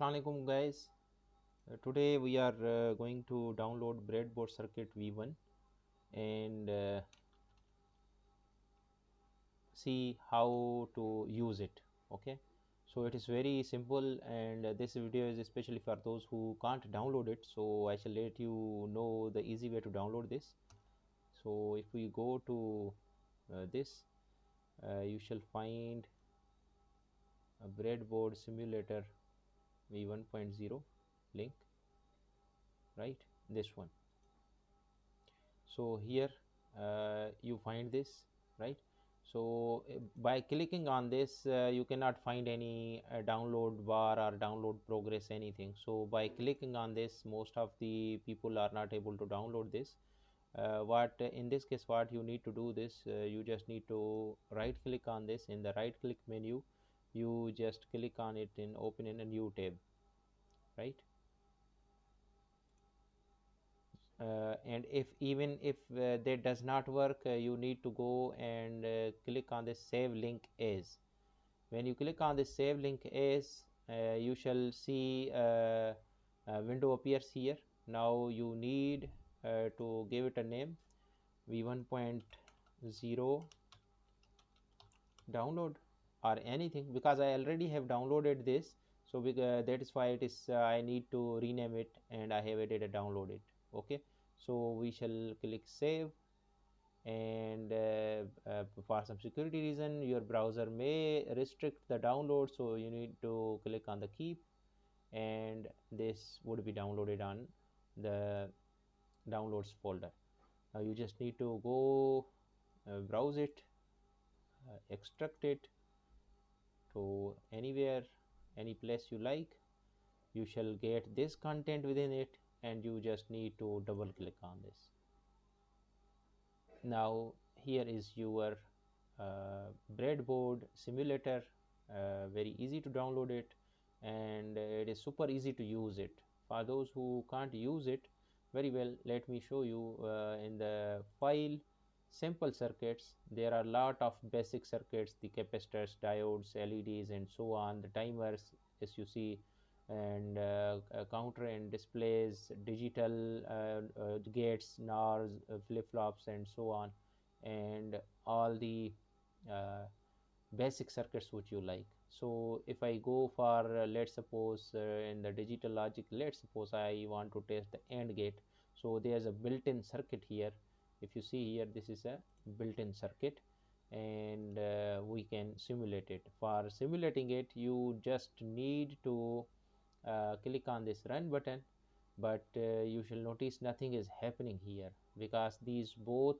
Assalamualaikum guys. Today we are going to download Breadboard Circuit V1 and see how to use it. Okay, so it is very simple, and this video is especially for those who can't download it. So I shall let you know the easy way to download this. So if we go to this, you shall find a Breadboard Simulator V1.0 link, right? This one. So here you find this, right? So by clicking on this you cannot find any download bar or download progress, anything. So by clicking on this, most of the people are not able to download this. What in this case, what you need to do this, you just need to right click on this. In the right click menu, you just click on it and open in a new tab, right? And if even if that does not work, you need to go and click on the save link as. When you click on the save link as, you shall see a window appears here. Now you need to give it a name, v1.0 download or anything, because I already have downloaded this. So that is why it is I need to rename it, and I have added a download it. Okay, so we shall click save, and for some security reason your browser may restrict the download, so you need to click on the keep, and this would be downloaded on the downloads folder. Now you just need to go browse it, extract it to anywhere, any place you like. You shall get this content within it, and you just need to double click on this. Now here is your breadboard simulator. Very easy to download it, and it is super easy to use it. For those who can't use it very well, let me show you. In the file simple circuits, there are a lot of basic circuits: the capacitors, diodes, LEDs, and so on, the timers, as you see, and counter and displays, digital gates, NORs, flip-flops, and so on, and all the uh, basic circuits which you like. So if I go for let's suppose in the digital logic, let's suppose I want to test the AND gate. So there's a built-in circuit here. If you see here, this is a built-in circuit, and we can simulate it. For simulating it, you just need to click on this run button, but you shall notice nothing is happening here because these both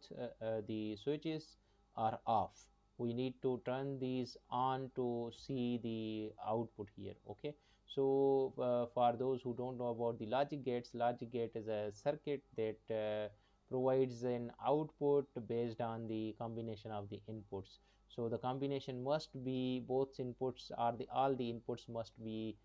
the switches are off. We need to turn these on to see the output here. Okay, so for those who don't know about the logic gates, logic gate is a circuit that provides an output based on the combination of the inputs. So the combination must be, both inputs or the all the inputs must be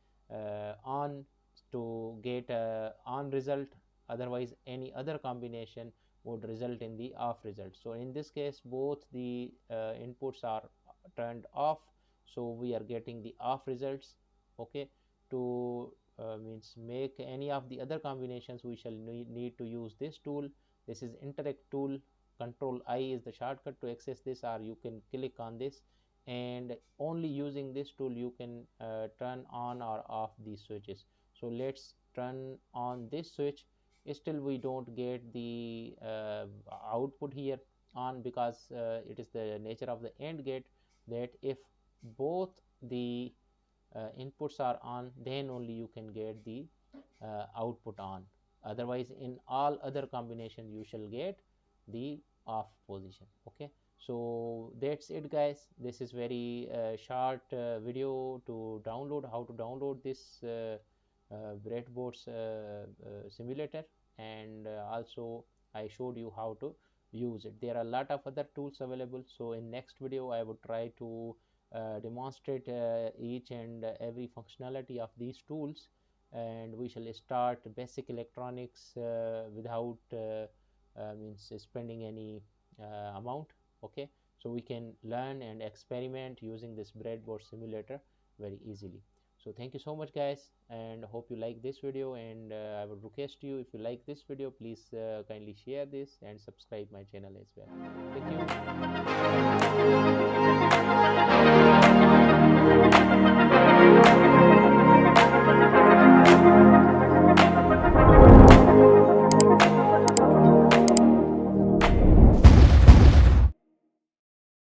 on to get a on result, otherwise any other combination would result in the off result. So in this case, both the inputs are turned off, so we are getting the off results. Okay, to means make any of the other combinations, we shall need to use this tool. This is interact tool. Control I is the shortcut to access this, or you can click on this, and only using this tool you can turn on or off these switches. So let's turn on this switch. Still we don't get the output here on, because it is the nature of the AND gate that if both the inputs are on, then only you can get the output on. Otherwise in all other combination you shall get the off position. Okay, so that's it guys. This is very short video to download, how to download this breadboards simulator, and also I showed you how to use it. There are a lot of other tools available, so in next video I would try to demonstrate each and every functionality of these tools, and we shall start basic electronics without means spending any amount. Okay, so we can learn and experiment using this breadboard simulator very easily. So thank you so much, guys, and hope you like this video. And I would request you, if you like this video, please kindly share this and subscribe my channel as well. Thank you.